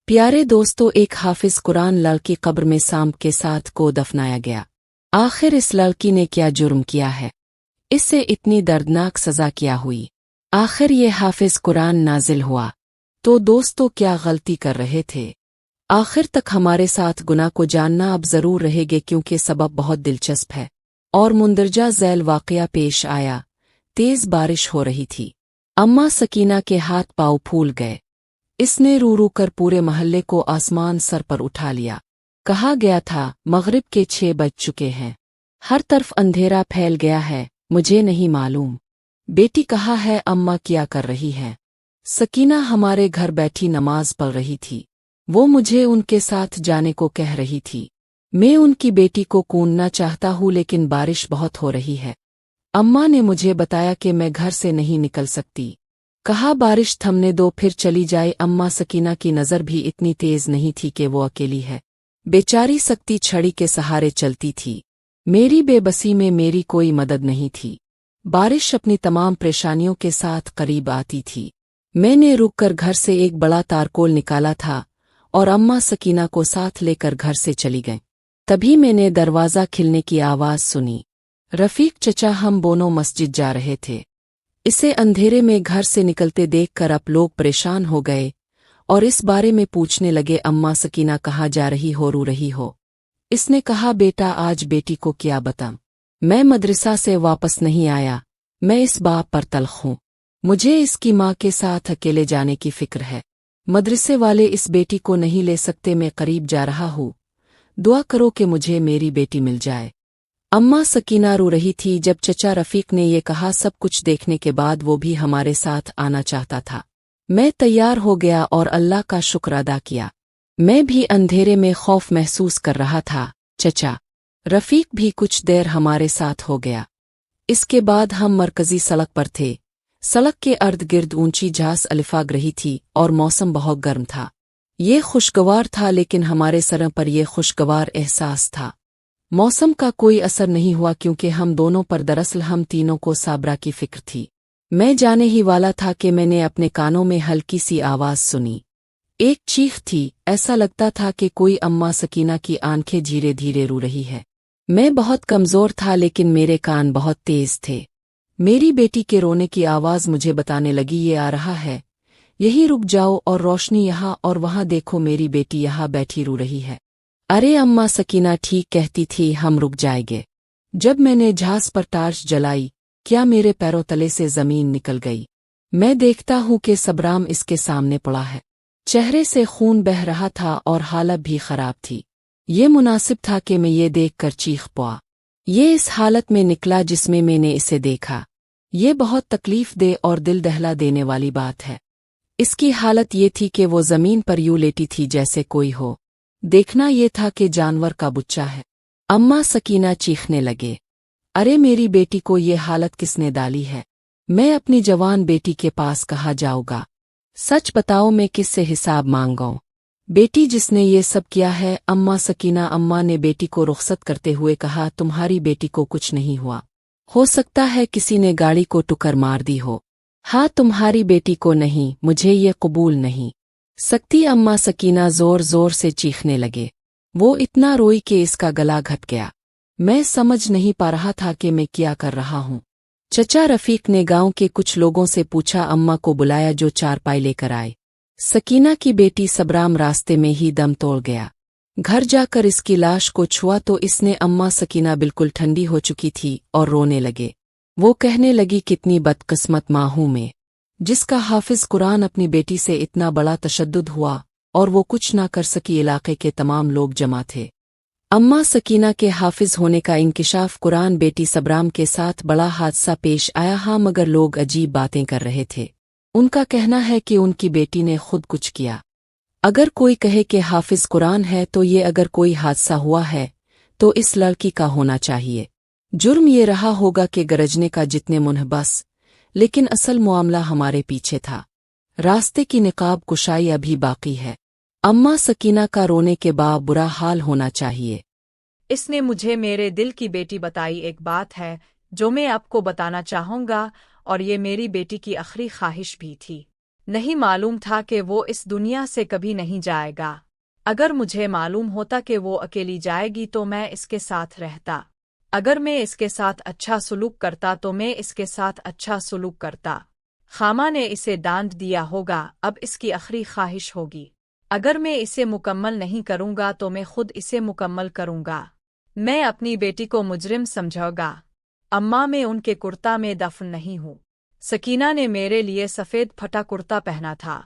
प्यारे दोस्तों, एक हाफिज कुरान लड़की कब्र में सांप के साथ को दफनाया गया। आखिर इस लड़की ने क्या जुर्म किया है? इससे इतनी दर्दनाक सजा क्या हुई? आखिर ये हाफिज कुरान नाजिल हुआ तो दोस्तों क्या गलती कर रहे थे? आखिर तक हमारे साथ गुनाह को जानना अब जरूर रहेगा, क्योंकि सबब बहुत दिलचस्प है और मुंदरजा झैल वाकया पेश आया। तेज बारिश हो रही थी। अम्मा सकीना के हाथ पाँव फूल गए। इसने रू रू कर पूरे महल्ले को आसमान सर पर उठा लिया। कहा गया था मगरिब के 6 बज चुके हैं, हर तरफ अंधेरा फैल गया है, मुझे नहीं मालूम बेटी कहाँ है, अम्मा क्या कर रही है? सकीना हमारे घर बैठी नमाज पढ़ रही थी। वो मुझे उनके साथ जाने को कह रही थी। मैं उनकी बेटी को कूदना चाहता हूँ, लेकिन बारिश बहुत हो रही है। अम्मा ने मुझे बताया कि मैं घर से नहीं निकल सकती। कहा बारिश थमने दो, फिर चली जाए। अम्मा सकीना की नज़र भी इतनी तेज नहीं थी कि वो अकेली है। बेचारी सकती छड़ी के सहारे चलती थी। मेरी बेबसी में मेरी कोई मदद नहीं थी। बारिश अपनी तमाम परेशानियों के साथ करीब आती थी। मैंने रुककर घर से एक बड़ा तारकोल निकाला था और अम्मा सकीना को साथ लेकर घर से चली गईं। तभी मैंने दरवाज़ा खिलने की आवाज़ सुनी। रफ़ीक चचा हम दोनों मस्जिद जा रहे थे। इसे अंधेरे में घर से निकलते देखकर अब लोग परेशान हो गए और इस बारे में पूछने लगे, अम्मा सकीना कहाँ जा रही हो, रो रही हो? इसने कहा बेटा आज बेटी को क्या बताऊं, मैं मदरसा से वापस नहीं आया, मैं इस बात पर तल्ख हूँ। मुझे इसकी माँ के साथ अकेले जाने की फिक्र है। मदरसे वाले इस बेटी को नहीं ले सकते, मैं करीब जा रहा हूँ, दुआ करो कि मुझे मेरी बेटी मिल जाए। अम्मा सकीना रो रही थी। जब चचा रफ़ीक ने ये कहा, सब कुछ देखने के बाद वो भी हमारे साथ आना चाहता था। मैं तैयार हो गया और अल्लाह का शुक्र अदा किया। मैं भी अंधेरे में खौफ महसूस कर रहा था। चचा रफ़ीक भी कुछ देर हमारे साथ हो गया। इसके बाद हम मरकजी सड़क पर थे। सड़क के अर्द गिर्द ऊंची घास अलिफाग रही थी और मौसम बहुत गर्म था। ये खुशगवार था, लेकिन हमारे सरों पर यह खुशगवार एहसास था। मौसम का कोई असर नहीं हुआ, क्योंकि हम दोनों पर दरअसल हम तीनों को साबरा की फिक्र थी। मैं जाने ही वाला था कि मैंने अपने कानों में हल्की सी आवाज़ सुनी। एक चीख थी। ऐसा लगता था कि कोई अम्मा सकीना की आंखें धीरे धीरे रो रही है। मैं बहुत कमज़ोर था, लेकिन मेरे कान बहुत तेज थे। मेरी बेटी के रोने की आवाज़ मुझे बताने लगी, ये आ रहा है, यही रुक जाओ और रोशनी यहाँ और वहाँ देखो, मेरी बेटी यहाँ बैठी रो रही है। अरे अम्मा सकीना ठीक कहती थी, हम रुक जाएंगे। जब मैंने झांस पर टार्च जलाई, क्या मेरे पैरों तले से ज़मीन निकल गई। मैं देखता हूँ कि सबराम इसके सामने पड़ा है। चेहरे से खून बह रहा था और हालत भी खराब थी। ये मुनासिब था कि मैं ये देखकर चीख पड़ा। ये इस हालत में निकला जिसमें मैंने इसे देखा। ये बहुत तकलीफ दे और दिल दहला देने वाली बात है। इसकी हालत ये थी कि वो ज़मीन पर यूं लेटी थी जैसे कोई हो। देखना ये था कि जानवर का बच्चा है। अम्मा सकीना चीखने लगे, अरे मेरी बेटी को ये हालत किसने डाली है? मैं अपनी जवान बेटी के पास कहाँ जाऊँगा? सच बताओ, मैं किससे हिसाब मांगूं? बेटी जिसने ये सब किया है। अम्मा सकीना अम्मा ने बेटी को रुखसत करते हुए कहा, तुम्हारी बेटी को कुछ नहीं हुआ। हो सकता है किसी ने गाड़ी को टक्कर मार दी हो। हाँ, तुम्हारी बेटी को नहीं, मुझे ये कबूल नहीं सकती। अम्मा सकीना जोर जोर से चीखने लगे। वो इतना रोई कि इसका गला घट गया। मैं समझ नहीं पा रहा था कि मैं क्या कर रहा हूँ। चचा रफ़ीक ने गांव के कुछ लोगों से पूछा, अम्मा को बुलाया जो चारपाई लेकर आए। सकीना की बेटी सबराम रास्ते में ही दम तोड़ गया। घर जाकर इसकी लाश को छुआ तो इसने अम्मा सकीना बिल्कुल ठंडी हो चुकी थी और रोने लगे। वो कहने लगी, कितनी बदकिस्मत माँ हूँ मैं, जिसका हाफिज कुरान अपनी बेटी से इतना बड़ा तशद्दुद हुआ और वो कुछ ना कर सकी। इलाके के तमाम लोग जमा थे। अम्मा सकीना के हाफिज होने का इंकिशाफ कुरान बेटी सबराम के साथ बड़ा हादसा पेश आया। हाँ, मगर लोग अजीब बातें कर रहे थे। उनका कहना है कि उनकी बेटी ने खुद कुछ किया। अगर कोई कहे कि हाफिज कुरान है तो ये अगर कोई हादसा हुआ है तो इस लड़की का होना चाहिए। जुर्म ये रहा होगा कि गरजने का जितने मुंह बस, लेकिन असल मामला हमारे पीछे था। रास्ते की निकाब कुशाई अभी बाकी है। अम्मा सकीना का रोने के बाद बुरा हाल होना चाहिए। इसने मुझे मेरे दिल की बेटी बताई एक बात है जो मैं आपको बताना चाहूँगा, और ये मेरी बेटी की आखिरी ख्वाहिश भी थी। नहीं मालूम था कि वो इस दुनिया से कभी नहीं जाएगा। अगर मुझे मालूम होता कि वो अकेली जाएगी तो मैं इसके साथ रहता। अगर मैं इसके साथ अच्छा सुलूक करता तो मैं इसके साथ अच्छा सुलूक करता। खामा ने इसे डांट दिया होगा, अब इसकी आखिरी ख्वाहिश होगी। अगर मैं इसे मुकम्मल नहीं करूंगा तो मैं खुद इसे मुकम्मल करूंगा। मैं अपनी बेटी को मुजरिम समझूंगा। अम्मा, मैं उनके कुर्ता में दफन नहीं हूँ। सकीना ने मेरे लिए सफ़ेद फटा कुर्ता पहना था।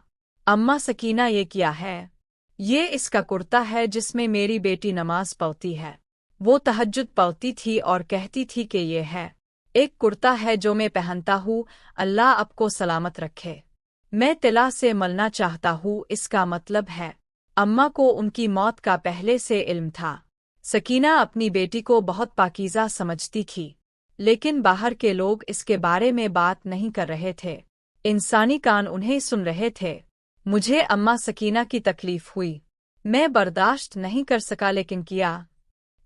अम्मा सकीना, ये क्या है? ये इसका कुर्ता है जिसमें मेरी बेटी नमाज पढ़ती है। वो तहज्जुद पढ़ती थी और कहती थी कि ये है एक कुर्ता है जो मैं पहनता हूँ, अल्लाह आपको सलामत रखे। मैं तिला से मलना चाहता हूँ, इसका मतलब है। अम्मा को उनकी मौत का पहले से इल्म था। सकीना अपनी बेटी को बहुत पाकीज़ा समझती थी, लेकिन बाहर के लोग इसके बारे में बात नहीं कर रहे थे। इंसानी कान उन्हें सुन रहे थे। मुझे अम्मा सकीना की तकलीफ हुई। मैं बर्दाश्त नहीं कर सका, लेकिन किया।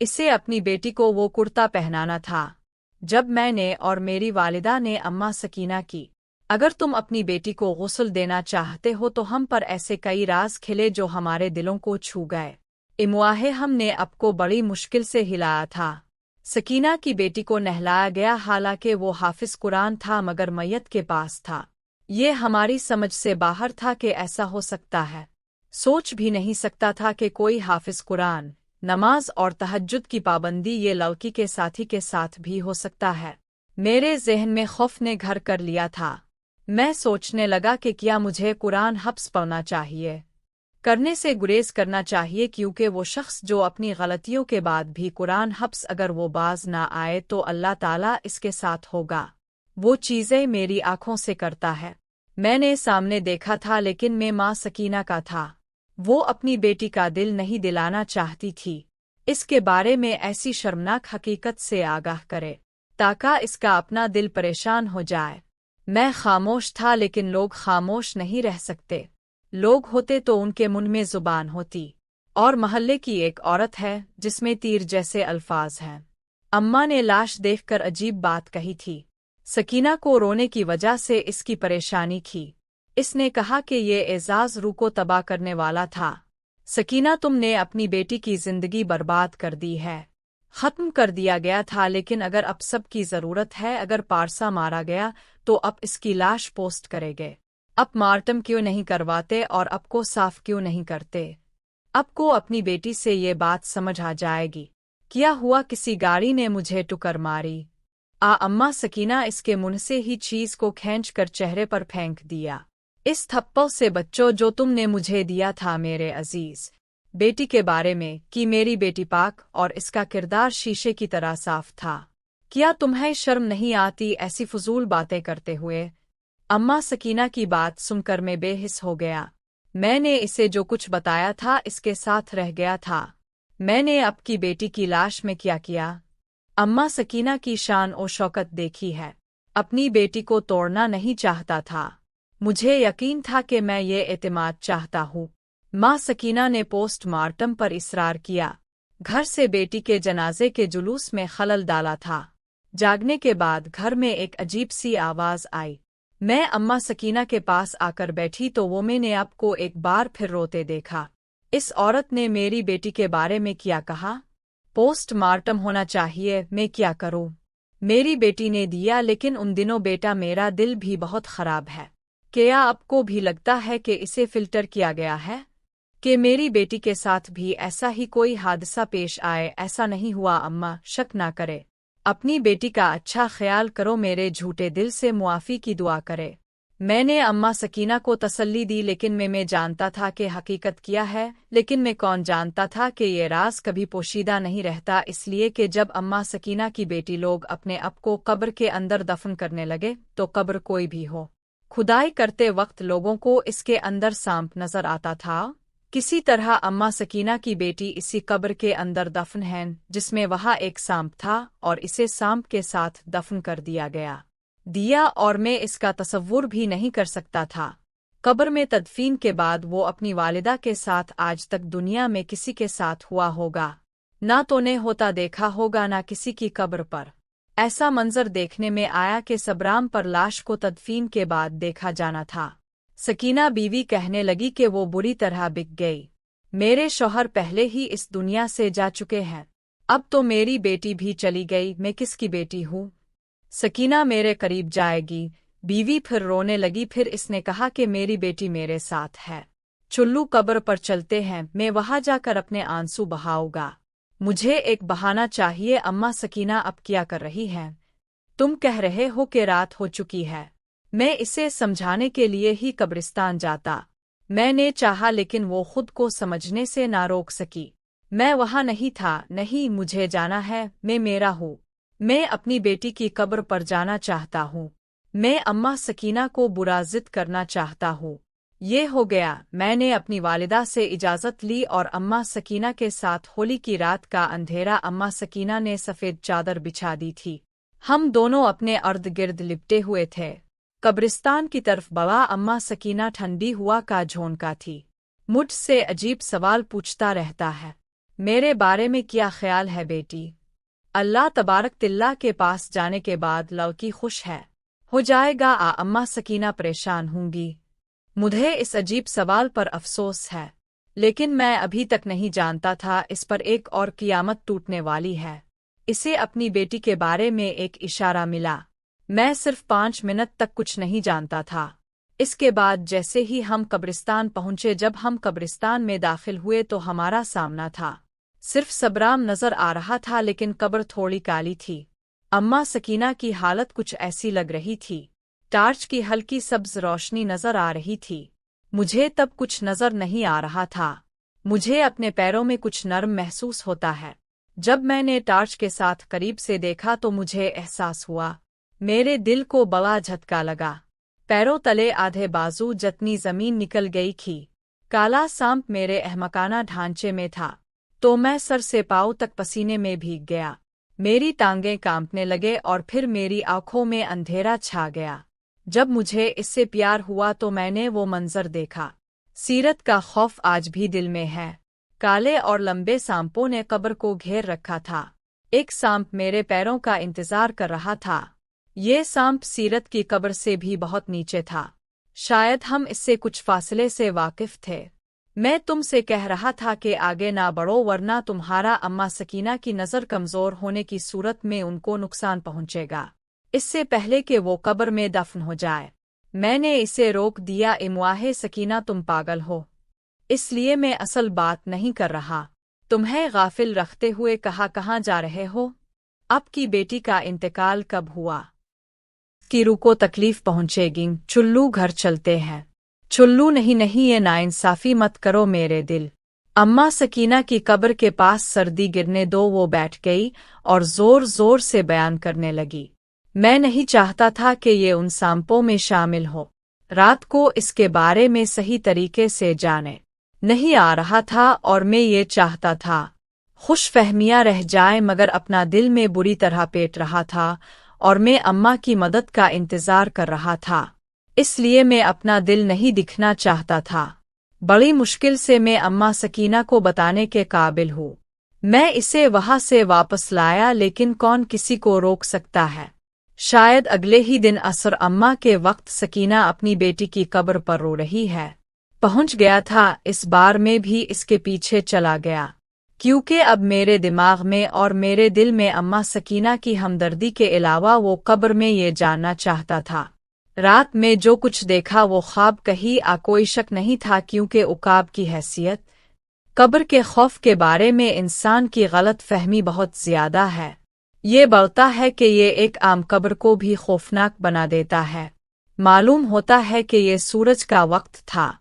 इसे अपनी बेटी को वो कुर्ता पहनाना था। जब मैंने और मेरी वालिदा ने अम्मा सकीना की, अगर तुम अपनी बेटी को गुस्ल देना चाहते हो तो हम पर ऐसे कई राज खिले जो हमारे दिलों को छू गए। इमुआहे हमने आपको बड़ी मुश्किल से हिलाया था। सकीना की बेटी को नहलाया गया, हालांकि वो हाफिज कुरान था मगर मैयत के पास था। ये हमारी समझ से बाहर था कि ऐसा हो सकता है। सोच भी नहीं सकता था कि कोई हाफिज कुरान, नमाज और तहज्जुद की पाबंदी ये लड़की के साथी के साथ भी हो सकता है। मेरे जहन में खौफ ने घर कर लिया था। मैं सोचने लगा कि क्या मुझे कुरान हफ्स पढ़ना चाहिए, करने से गुरेज करना चाहिए, क्योंकि वो शख्स जो अपनी गलतियों के बाद भी कुरान हफ्स अगर वो बाज ना आए तो अल्लाह ताला इसके साथ होगा। वो चीज़ें मेरी आंखों से करता है। मैंने सामने देखा था, लेकिन मैं माँ सकीना का था। वो अपनी बेटी का दिल नहीं दिलाना चाहती थी। इसके बारे में ऐसी शर्मनाक हकीकत से आगाह करे ताकि इसका अपना दिल परेशान हो जाए। मैं खामोश था, लेकिन लोग खामोश नहीं रह सकते। लोग होते तो उनके मुंह में जुबान होती। और महल्ले की एक औरत है जिसमें तीर जैसे अल्फाज हैं। अम्मा ने लाश देखकर अजीब बात कही थी। सकीना को रोने की वजह से इसकी परेशानी थी। इसने कहा कि ये एजाज रूह को तबाह करने वाला था। सकीना, तुमने अपनी बेटी की जिंदगी बर्बाद कर दी है। खत्म कर दिया गया था, लेकिन अगर अब सब की जरूरत है, अगर पारसा मारा गया तो अब इसकी लाश पोस्ट करेंगे। अब मार्टम क्यों नहीं करवाते और अब को साफ क्यों नहीं करते? अब को अपनी बेटी से ये बात समझ आ जाएगी। क्या हुआ, किसी गाड़ी ने मुझे टुकर मारी? अम्मा सकीना इसके मुंह से ही चीज को खींच कर चेहरे पर फेंक दिया। इस थप्पड़ से बच्चों जो तुमने मुझे दिया था मेरे अजीज बेटी के बारे में, कि मेरी बेटी पाक और इसका किरदार शीशे की तरह साफ था। क्या तुम्हें शर्म नहीं आती ऐसी फजूल बातें करते हुए? अम्मा सकीना की बात सुनकर मैं बेहिस हो गया। मैंने इसे जो कुछ बताया था इसके साथ रह गया था। मैंने आपकी बेटी की लाश में क्या किया? अम्मा सकीना की शान और शौकत देखी है। अपनी बेटी को तोड़ना नहीं चाहता था। मुझे यकीन था कि मैं ये एतमाद चाहता हूँ। माँ सकीना ने पोस्टमार्टम पर इसरार किया। घर से बेटी के जनाजे के जुलूस में खलल डाला था। जागने के बाद घर में एक अजीब सी आवाज आई। मैं अम्मा सकीना के पास आकर बैठी तो वो मैंने आपको एक बार फिर रोते देखा। इस औरत ने मेरी बेटी के बारे में क्या कहा? पोस्टमार्टम होना चाहिए, मैं क्या करूं? मेरी बेटी ने दिया, लेकिन उन दिनों बेटा मेरा दिल भी बहुत खराब है। क्या आपको भी लगता है कि इसे फिल्टर किया गया है? कि मेरी बेटी के साथ भी ऐसा ही कोई हादसा पेश आए? ऐसा नहीं हुआ अम्मा, शक ना करे। अपनी बेटी का अच्छा ख्याल करो, मेरे झूठे दिल से मुआफ़ी की दुआ करे। मैंने अम्मा सकीना को तसल्ली दी, लेकिन मैं जानता था कि हकीकत क्या है, लेकिन मैं कौन जानता था कि ये राज कभी पोशीदा नहीं रहता, इसलिए कि जब अम्मा सकीना की बेटी लोग अपने आप को कब्र के अंदर दफन करने लगे तो कब्र कोई भी हो, खुदाई करते वक्त लोगों को इसके अंदर सांप नजर आता था। किसी तरह अम्मा सकीना की बेटी इसी कब्र के अंदर दफन है जिसमें वहाँ एक सांप था, और इसे सांप के साथ दफन कर दिया और मैं इसका तसव्वुर भी नहीं कर सकता था। कब्र में तदफीन के बाद वो अपनी वालिदा के साथ आज तक दुनिया में किसी के साथ हुआ होगा। ना तो ने होता देखा होगा, ना किसी की कब्र पर ऐसा मंजर देखने में आया कि सबराम पर लाश को तदफीन के बाद देखा जाना था। सकीना बीवी कहने लगी कि वो बुरी तरह बिक गई। मेरे शौहर पहले ही इस दुनिया से जा चुके हैं, अब तो मेरी बेटी भी चली गई, मैं किसकी बेटी हूँ? सकीना मेरे करीब जाएगी। बीवी फिर रोने लगी। फिर इसने कहा कि मेरी बेटी मेरे साथ है, चुल्लू कब्र पर चलते हैं, मैं वहां जाकर अपने आंसू बहाऊंगा। मुझे एक बहाना चाहिए। अम्मा सकीना अब क्या कर रही हैं? तुम कह रहे हो कि रात हो चुकी है। मैं इसे समझाने के लिए ही कब्रिस्तान जाता। मैंने चाहा लेकिन वो खुद को समझने से ना रोक सकी। मैं वहां नहीं था। नहीं, मुझे जाना है, मैं मेरा हूँ। मैं अपनी बेटी की कब्र पर जाना चाहता हूँ। मैं अम्मा सकीना को बुरा जिद करना चाहता हूँ। ये हो गया। मैंने अपनी वालिदा से इजाज़त ली और अम्मा सकीना के साथ होली की रात का अंधेरा। अम्मा सकीना ने सफ़ेद चादर बिछा दी थी। हम दोनों अपने अर्द गिर्द लिपटे हुए थे, कब्रिस्तान की तरफ बढ़ा। अम्मा सकीना ठंडी हुआ का झोंका थी। मुझसे अजीब सवाल पूछता रहता है। मेरे बारे में क्या ख्याल है बेटी? अल्लाह तबारक तिल्ला के पास जाने के बाद लड़की खुश है, हो जाएगा। अम्मा सकीना परेशान होंगी। मुझे इस अजीब सवाल पर अफसोस है, लेकिन मैं अभी तक नहीं जानता था इस पर एक और क़ियामत टूटने वाली है। इसे अपनी बेटी के बारे में एक इशारा मिला। मैं सिर्फ 5 मिनट तक कुछ नहीं जानता था। इसके बाद जैसे ही हम कब्रिस्तान पहुंचे, जब हम कब्रिस्तान में दाखिल हुए तो हमारा सामना था। सिर्फ सबराम नजर आ रहा था, लेकिन कब्र थोड़ी काली थी। अम्मा सकीना की हालत कुछ ऐसी लग रही थी। टार्च की हल्की सब्ज रोशनी नजर आ रही थी। मुझे तब कुछ नजर नहीं आ रहा था। मुझे अपने पैरों में कुछ नरम महसूस होता है। जब मैंने टार्च के साथ करीब से देखा तो मुझे एहसास हुआ, मेरे दिल को बड़ा झटका लगा। पैरों तले आधे बाजू जितनी जमीन निकल गई थी। काला सांप मेरे अहमकाना ढांचे में था, तो मैं सर से पांव तक पसीने में भीग गया। मेरी टांगें कांपने लगे और फिर मेरी आंखों में अंधेरा छा गया। जब मुझे इससे प्यार हुआ तो मैंने वो मंजर देखा। सीरत का खौफ आज भी दिल में है। काले और लंबे सांपों ने कब्र को घेर रखा था। एक सांप मेरे पैरों का इंतजार कर रहा था। ये सांप सीरत की कब्र से भी बहुत नीचे था। शायद हम इससे कुछ फासले से वाकिफ थे। मैं तुमसे कह रहा था कि आगे ना बढ़ो, वरना तुम्हारा अम्मा सकीना की नज़र कमज़ोर होने की सूरत में उनको नुकसान पहुंचेगा, इससे पहले कि वो कब्र में दफन हो जाए। मैंने इसे रोक दिया। इमवाहे सकीना, तुम पागल हो, इसलिए मैं असल बात नहीं कर रहा। तुम्हें गाफिल रखते हुए कहाँ जा रहे हो? आपकी बेटी का इंतकाल कब हुआ? कीरू को तकलीफ पहुंचेगी। चुल्लू, घर चलते हैं। चुल्लू, नहीं, ये नाइंसाफी मत करो मेरे दिल। अम्मा सकीना की कब्र के पास सर्दी गिरने दो। वो बैठ गई और जोर जोर से बयान करने लगी। मैं नहीं चाहता था कि ये उन सांपों में शामिल हो। रात को इसके बारे में सही तरीके से जाने नहीं आ रहा था और मैं ये चाहता था खुश फहमियाँ रह जाए, मगर अपना दिल में बुरी तरह पेट रहा था और मैं अम्मा की मदद का इंतजार कर रहा था। इसलिए मैं अपना दिल नहीं दिखना चाहता था। बड़ी मुश्किल से मैं अम्मा सकीना को बताने के काबिल हूँ। मैं इसे वहां से वापस लाया, लेकिन कौन किसी को रोक सकता है? शायद अगले ही दिन असर अम्मा के वक्त सकीना अपनी बेटी की कब्र पर रो रही है पहुंच गया था। इस बार मैं भी इसके पीछे चला गया, क्योंकि अब मेरे दिमाग में और मेरे दिल में अम्मा सकीना की हमदर्दी के अलावा वो कब्र में ये जानना चाहता था। रात में जो कुछ देखा वो ख्वाब कही कोई शक नहीं था, क्योंकि उकाब की हैसियत कब्र के खौफ के बारे में इंसान की गलत फहमी बहुत ज्यादा है। ये बढ़ता है कि ये एक आम कब्र को भी खौफनाक बना देता है। मालूम होता है कि ये सूरज का वक्त था।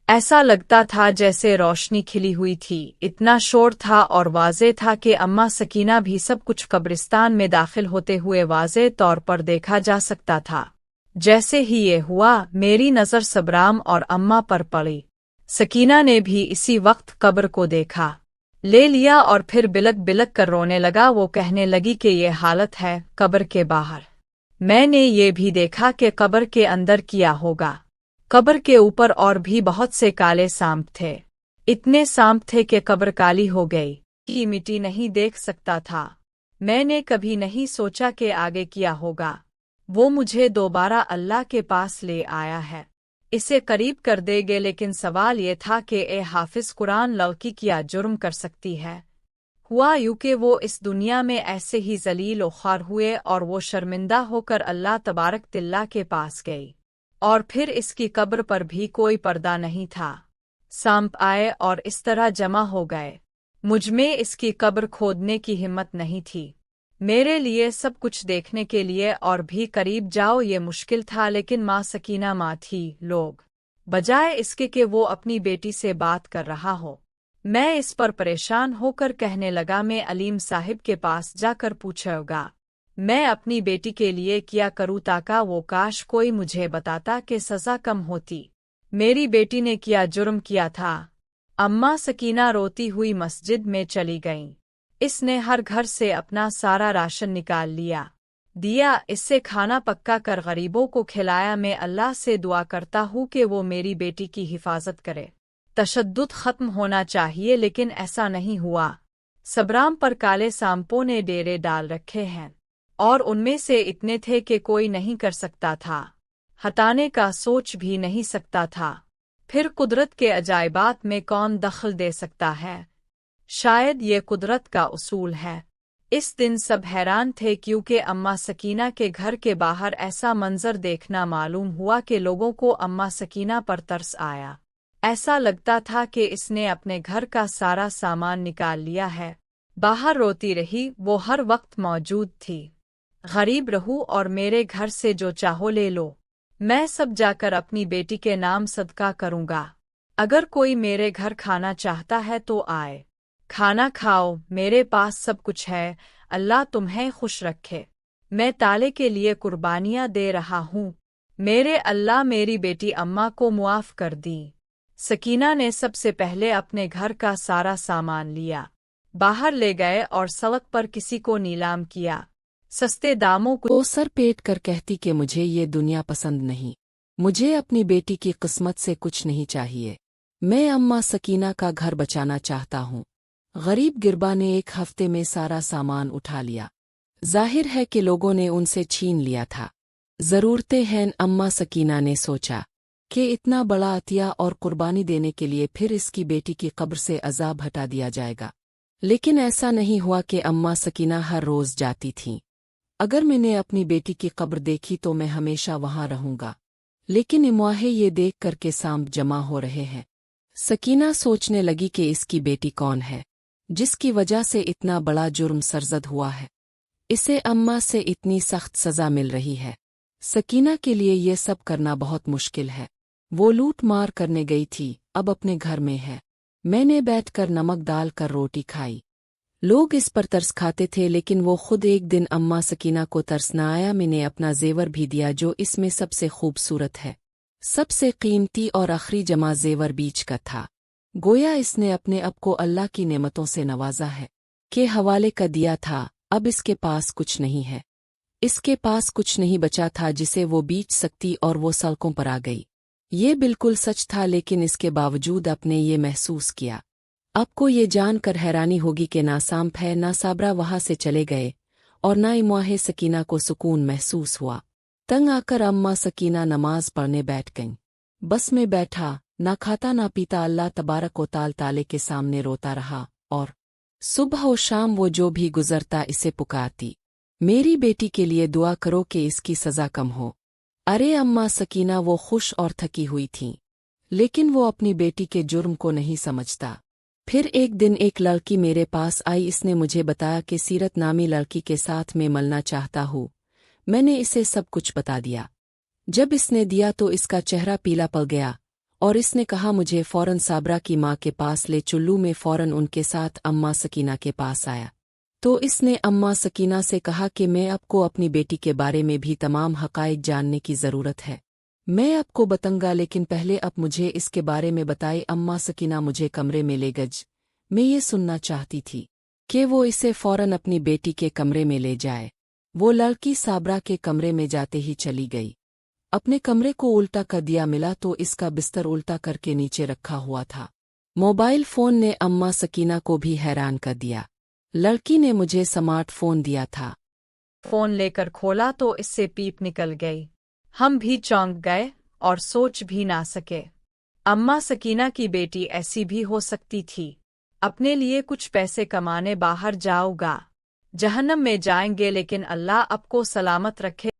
ऐसा लगता था जैसे रोशनी खिली हुई थी। इतना शोर था और वाज़े था कि अम्मा सकीना भी सब कुछ कब्रिस्तान में दाखिल होते हुए वाज़े तौर पर देखा जा सकता था। जैसे ही ये हुआ, मेरी नज़र सबराम और अम्मा पर पड़ी। सकीना ने भी इसी वक्त कब्र को देखा, ले लिया और फिर बिलक बिलक कर रोने लगा। वो कहने लगी कि ये हालत है कब्र के बाहर। मैंने ये भी देखा कि कब्र के अंदर क्या होगा। कब्र के ऊपर और भी बहुत से काले सांप थे। इतने सांप थे कि कब्र काली हो गई कि मिट्टी नहीं देख सकता था। मैंने कभी नहीं सोचा कि आगे क्या होगा। वो मुझे दोबारा अल्लाह के पास ले आया है। इसे करीब कर देंगे, लेकिन सवाल ये था कि ए हाफिज कुरान लड़की क्या जुर्म कर सकती है। हुआ यूं कि वो इस दुनिया में ऐसे ही जलील और ख्वार हुए और वो शर्मिंदा होकर अल्लाह तबारक तिल्ला के पास गई, और फिर इसकी कब्र पर भी कोई पर्दा नहीं था। सांप आए और इस तरह जमा हो गए, मुझमें इसकी कब्र खोदने की हिम्मत नहीं थी। मेरे लिए सब कुछ देखने के लिए और भी करीब जाओ ये मुश्किल था, लेकिन माँ सकीना माँ थी। लोग बजाय इसके कि वो अपनी बेटी से बात कर रहा हो, मैं इस पर परेशान होकर कहने लगा, मैं अलीम साहिब के पास जाकर पूछूंगा मैं अपनी बेटी के लिए क्या करूँ, ताका वो काश कोई मुझे बताता कि सज़ा कम होती। मेरी बेटी ने क्या जुर्म किया था। अम्मा सकीना रोती हुई मस्जिद में चली गईं। इसने हर घर से अपना सारा राशन निकाल दिया, इससे खाना पक्का कर गरीबों को खिलाया। मैं अल्लाह से दुआ करता हूँ कि वो मेरी बेटी की हिफाजत करे। तशद्दुद खत्म होना चाहिए, लेकिन ऐसा नहीं हुआ। सबराम पर काले सांपों ने डेरे डाल रखे हैं, और उनमें से इतने थे कि कोई नहीं कर सकता था, हटाने का सोच भी नहीं सकता था। फिर कुदरत के अजायबात में कौन दखल दे सकता है? शायद ये कुदरत का उसूल है। इस दिन सब हैरान थे, क्योंकि अम्मा सकीना के घर के बाहर ऐसा मंजर देखना मालूम हुआ कि लोगों को अम्मा सकीना पर तरस आया। ऐसा लगता था कि इसने अपने घर का सारा सामान निकाल लिया है। बाहर रोती रही, वो हर वक्त मौजूद थी। गरीब रहूं और मेरे घर से जो चाहो ले लो, मैं सब जाकर अपनी बेटी के नाम सदका करूंगा। अगर कोई मेरे घर खाना चाहता है तो आए, खाना खाओ, मेरे पास सब कुछ है। अल्लाह तुम्हें खुश रखे। मैं ताले के लिए कुर्बानियां दे रहा हूँ। मेरे अल्लाह मेरी बेटी अम्मा को मुआफ कर दी। सकीना ने सबसे पहले अपने घर का सारा सामान लिया, बाहर ले गए और सड़क पर किसी को नीलाम किया। सस्ते दामों को सर पेट कर कहती कि मुझे ये दुनिया पसंद नहीं, मुझे अपनी बेटी की किस्मत से कुछ नहीं चाहिए। मैं अम्मा सकीना का घर बचाना चाहता हूँ। गरीब गिरबा ने एक हफ्ते में सारा सामान उठा लिया। जाहिर है कि लोगों ने उनसे छीन लिया था। ज़रूरतें हैं, अम्मा सकीना ने सोचा कि इतना बड़ा अतिया और कुर्बानी देने के लिए फिर इसकी बेटी की कब्र से अजाब हटा दिया जाएगा। लेकिन ऐसा नहीं हुआ कि अम्मा सकीना हर रोज़ जाती थीं। अगर मैंने अपनी बेटी की कब्र देखी तो मैं हमेशा वहां रहूंगा, लेकिन इम्वाहे ये देख कर के सांप जमा हो रहे हैं। सकीना सोचने लगी कि इसकी बेटी कौन है जिसकी वजह से इतना बड़ा जुर्म सरजद हुआ है। इसे अम्मा से इतनी सख्त सज़ा मिल रही है। सकीना के लिए ये सब करना बहुत मुश्किल है। वो लूट मार करने गई थी, अब अपने घर में है। मैंने बैठकर नमक डाल कर रोटी खाई। लोग इस पर तरस खाते थे, लेकिन वो खुद एक दिन अम्मा सकीना को तरस न आया। मैंने अपना जेवर भी दिया जो इसमें सबसे खूबसूरत है, सबसे कीमती और आखिरी जमा जेवर बीच का था। गोया इसने अपने अब को अल्लाह की नेमतों से नवाजा है के हवाले कर दिया था। अब इसके पास कुछ नहीं है, इसके पास कुछ नहीं बचा था जिसे वो बेच सकती, और वो सड़कों पर आ गई। ये बिल्कुल सच था, लेकिन इसके बावजूद अपने ये महसूस किया। आपको ये जानकर हैरानी होगी कि ना सांप है ना साबरा वहां से चले गए, और ना इम्वाहे सकीना को सुकून महसूस हुआ। तंग आकर अम्मा सकीना नमाज पढ़ने बैठ गईं। बस में बैठा, ना खाता ना पीता, अल्लाह तबारक व ताले के सामने रोता रहा, और सुबह और शाम वो जो भी गुजरता इसे पुकारती, मेरी बेटी के लिए दुआ करो कि इसकी सज़ा कम हो। अरे अम्मा सकीना वो खुश और थकी हुई थीं, लेकिन वो अपनी बेटी के जुर्म को नहीं समझता। फिर एक दिन एक लड़की मेरे पास आई। इसने मुझे बताया कि सीरत नामी लड़की के साथ मैं मिलना चाहता हूँ। मैंने इसे सब कुछ बता दिया। जब इसने दिया तो इसका चेहरा पीला पड़ गया, और इसने कहा मुझे फौरन साबरा की माँ के पास ले। चुल्लू में फौरन उनके साथ अम्मा सकीना के पास आया तो इसने अम्मा सकीना से कहा कि मैं आपको अपनी बेटी के बारे में भी तमाम हक़ाइक़ जानने की ज़रूरत है। मैं आपको बताऊंगा, लेकिन पहले अब मुझे इसके बारे में बताई। अम्मा सकीना मुझे कमरे में ले गई। मैं ये सुनना चाहती थी कि वो इसे फौरन अपनी बेटी के कमरे में ले जाए। वो लड़की साबरा के कमरे में जाते ही चली गई। अपने कमरे को उल्टा कर दिया, मिला तो इसका बिस्तर उल्टा करके नीचे रखा हुआ था। मोबाइल फ़ोन ने अम्मा सकीना को भी हैरान कर दिया। लड़की ने मुझे स्मार्ट फ़ोन दिया था। फ़ोन लेकर खोला तो इससे पीप निकल गई। हम भी चौंक गए। اور سوچ بھی نہ سکے۔ اماں سکینہ کی بیٹی ایسی بھی ہو سکتی تھی۔ اپنے لیے کچھ پیسے کمانے باہر جاؤ گا، جہنم میں جائیں گے، لیکن اللہ آپ کو سلامت رکھے۔